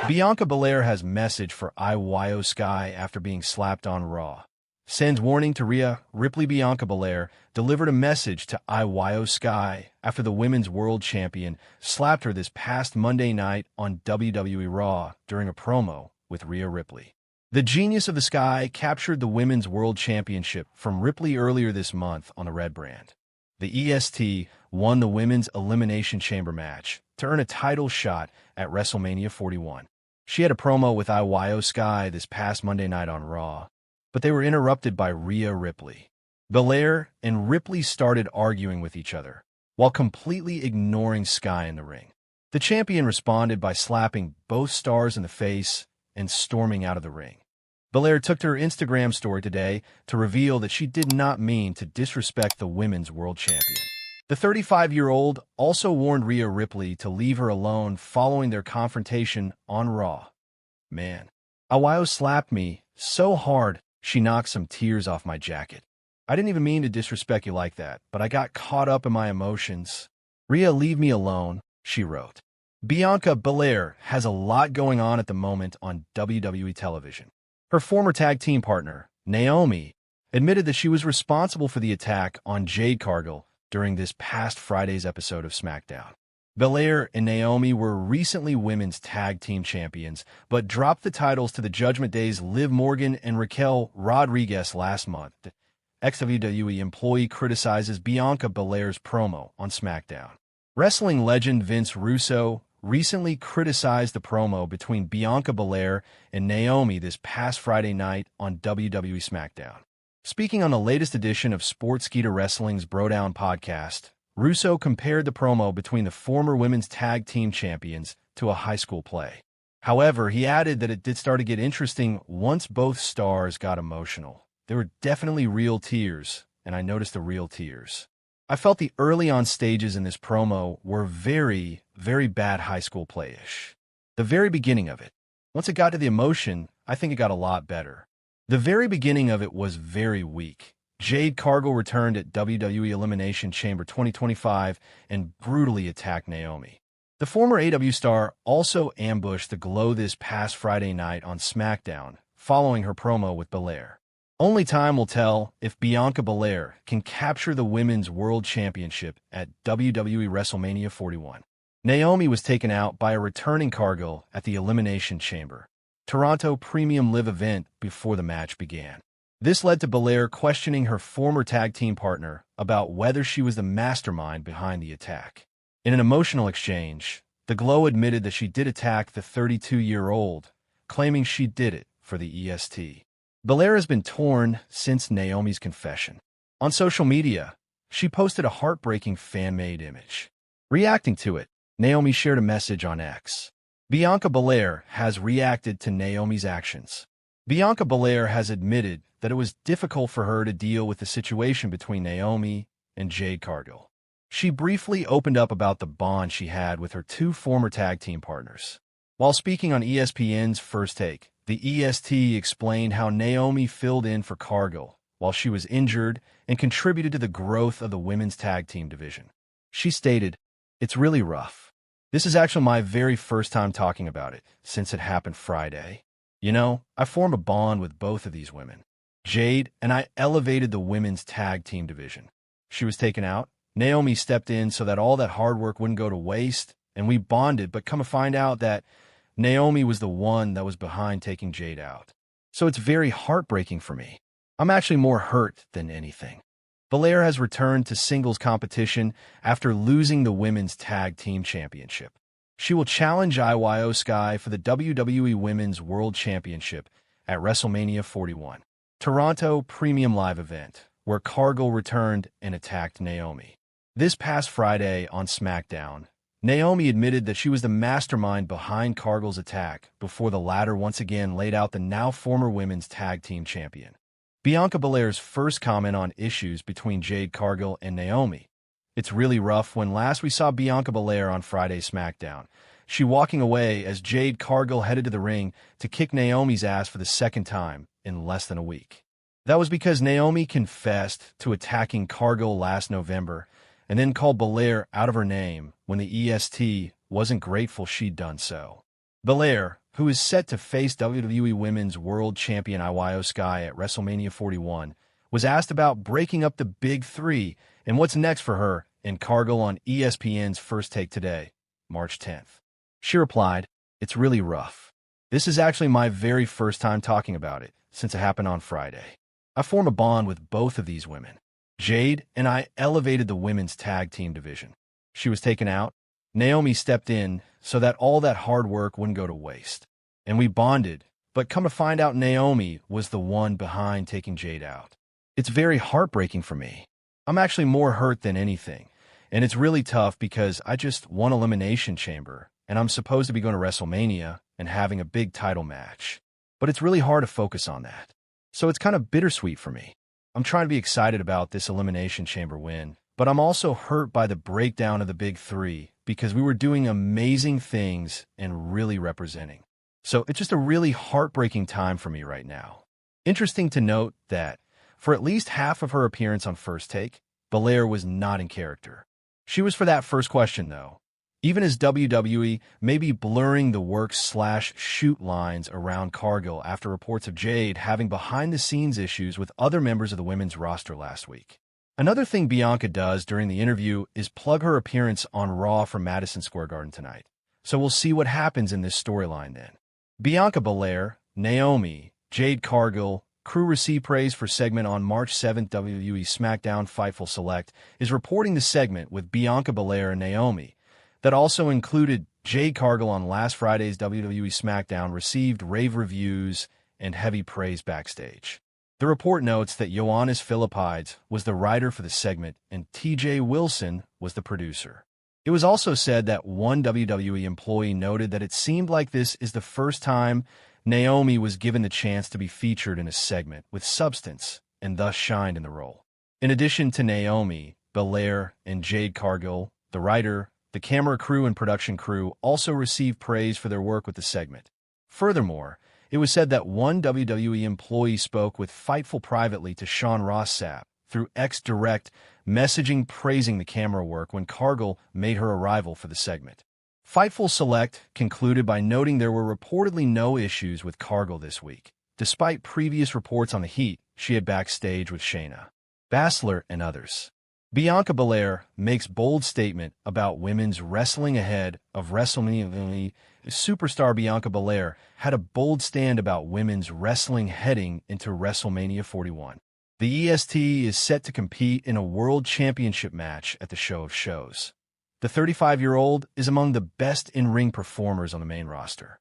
Bianca Belair has message for IYO SKY after being slapped on Raw. Sends warning to Rhea Ripley. Bianca Belair delivered a message to IYO SKY after the Women's World Champion slapped her this past Monday night on WWE RAW during a promo with Rhea Ripley. The Genius of the Sky captured the Women's World Championship from Ripley earlier this month on the Red brand. The EST won the Women's Elimination Chamber match to earn a title shot at WrestleMania 41. She had a promo with IYO SKY this past Monday night on Raw, but they were interrupted by Rhea Ripley. Belair and Ripley started arguing with each other, while completely ignoring Sky in the ring. The champion responded by slapping both stars in the face and storming out of the ring. Belair took to her Instagram story today to reveal that she did not mean to disrespect the Women's World Champion. The 35-year-old also warned Rhea Ripley to leave her alone following their confrontation on Raw. "Man, IYO slapped me so hard she knocked some tears off my jacket. I didn't even mean to disrespect you like that, but I got caught up in my emotions. Rhea, leave me alone," she wrote. Bianca Belair has a lot going on at the moment on WWE television. Her former tag team partner, Naomi, admitted that she was responsible for the attack on Jade Cargill during this past Friday's episode of SmackDown. Belair and Naomi were recently women's tag team champions, but dropped the titles to the Judgment Day's Liv Morgan and Raquel Rodriguez last month. Ex-WWE employee criticizes Bianca Belair's promo on SmackDown. Wrestling legend Vince Russo recently criticized the promo between Bianca Belair and Naomi this past Friday night on WWE SmackDown. Speaking on the latest edition of Sportskeeda Wrestling's Brodown podcast, Russo compared the promo between the former women's tag team champions to a high school play. However, he added that it did start to get interesting once both stars got emotional. There were definitely real tears, and I noticed the real tears. I felt the early on stages in this promo were very, very bad high school play-ish. The very beginning of it. Once it got to the emotion, I think it got a lot better. The very beginning of it was very weak. Jade Cargill returned at WWE Elimination Chamber 2025 and brutally attacked Naomi. The former AW star also ambushed the Glow this past Friday night on SmackDown, following her promo with Belair. Only time will tell if Bianca Belair can capture the Women's World Championship at WWE WrestleMania 41. Naomi was taken out by a returning Cargill at the Elimination Chamber, Toronto Premium Live event before the match began. This led to Belair questioning her former tag team partner about whether she was the mastermind behind the attack. In an emotional exchange, the Glow admitted that she did attack the 32-year-old, claiming she did it for the EST. Belair has been torn since Naomi's confession. On social media, she posted a heartbreaking fan-made image. Reacting to it, Naomi shared a message on X. Bianca Belair has reacted to Naomi's actions. Bianca Belair has admitted that it was difficult for her to deal with the situation between Naomi and Jade Cargill. She briefly opened up about the bond she had with her two former tag team partners. While speaking on ESPN's First Take, the EST explained how Naomi filled in for Cargill while she was injured and contributed to the growth of the women's tag team division. She stated, "It's really rough. This is actually my very first time talking about it since it happened Friday. You know, I formed a bond with both of these women, Jade, and I elevated the women's tag team division. She was taken out. Naomi stepped in so that all that hard work wouldn't go to waste, and we bonded, but come to find out that Naomi was the one that was behind taking Jade out. So it's very heartbreaking for me. I'm actually more hurt than anything." Belair has returned to singles competition after losing the Women's Tag Team Championship. She will challenge IYO SKY for the WWE Women's World Championship at WrestleMania 41, Toronto Premium Live event, where Cargill returned and attacked Naomi. This past Friday on SmackDown, Naomi admitted that she was the mastermind behind Cargill's attack before the latter once again laid out the now former Women's Tag Team Champion. Bianca Belair's first comment on issues between Jade Cargill and Naomi. "It's really rough. When last we saw Bianca Belair on Friday's SmackDown, she walking away as Jade Cargill headed to the ring to kick Naomi's ass for the second time in less than a week. That was because Naomi confessed to attacking Cargill last November and then called Belair out of her name when the EST wasn't grateful she'd done so. Belair, who is set to face WWE Women's World Champion IYO SKY at WrestleMania 41, was asked about breaking up the Big Three and what's next for her and Cargill on ESPN's First Take today, March 10th. She replied, "It's really rough. This is actually my very first time talking about it since it happened on Friday. I form a bond with both of these women. Jade and I elevated the women's tag team division. She was taken out. Naomi stepped in so that all that hard work wouldn't go to waste. And we bonded, but come to find out Naomi was the one behind taking Jade out. It's very heartbreaking for me. I'm actually more hurt than anything, and it's really tough because I just won Elimination Chamber, and I'm supposed to be going to WrestleMania and having a big title match. But it's really hard to focus on that. So it's kind of bittersweet for me. I'm trying to be excited about this Elimination Chamber win, but I'm also hurt by the breakdown of the Big Three because we were doing amazing things and really representing. So it's just a really heartbreaking time for me right now." Interesting to note that for at least half of her appearance on First Take, Belair was not in character. She was for that first question, though, even as WWE may be blurring the work/shoot lines around Cargill after reports of Jade having behind-the-scenes issues with other members of the women's roster last week. Another thing Bianca does during the interview is plug her appearance on Raw from Madison Square Garden tonight. So we'll see what happens in this storyline then. Bianca Belair, Naomi, Jade Cargill, crew receive praise for segment on March 7th. WWE SmackDown Fightful Select is reporting the segment with Bianca Belair and Naomi that also included Jade Cargill on last Friday's WWE SmackDown received rave reviews and heavy praise backstage. The report notes that Ioannis Philippides was the writer for the segment and TJ Wilson was the producer. It was also said that one WWE employee noted that it seemed like this is the first time Naomi was given the chance to be featured in a segment with substance and thus shined in the role. In addition to Naomi, Belair, and Jade Cargill, the writer, the camera crew, and production crew also received praise for their work with the segment. Furthermore, it was said that one WWE employee spoke with Fightful privately to Sean Ross Sapp through X Direct messaging praising the camera work when Cargill made her arrival for the segment. Fightful Select concluded by noting there were reportedly no issues with Cargill this week, despite previous reports on the heat she had backstage with Shayna Baszler and others. Bianca Belair makes bold statement about women's wrestling ahead of WrestleMania. Superstar Bianca Belair had a bold stand about women's wrestling heading into WrestleMania 41. The EST is set to compete in a world championship match at the Show of Shows. The 35-year-old is among the best in-ring performers on the main roster.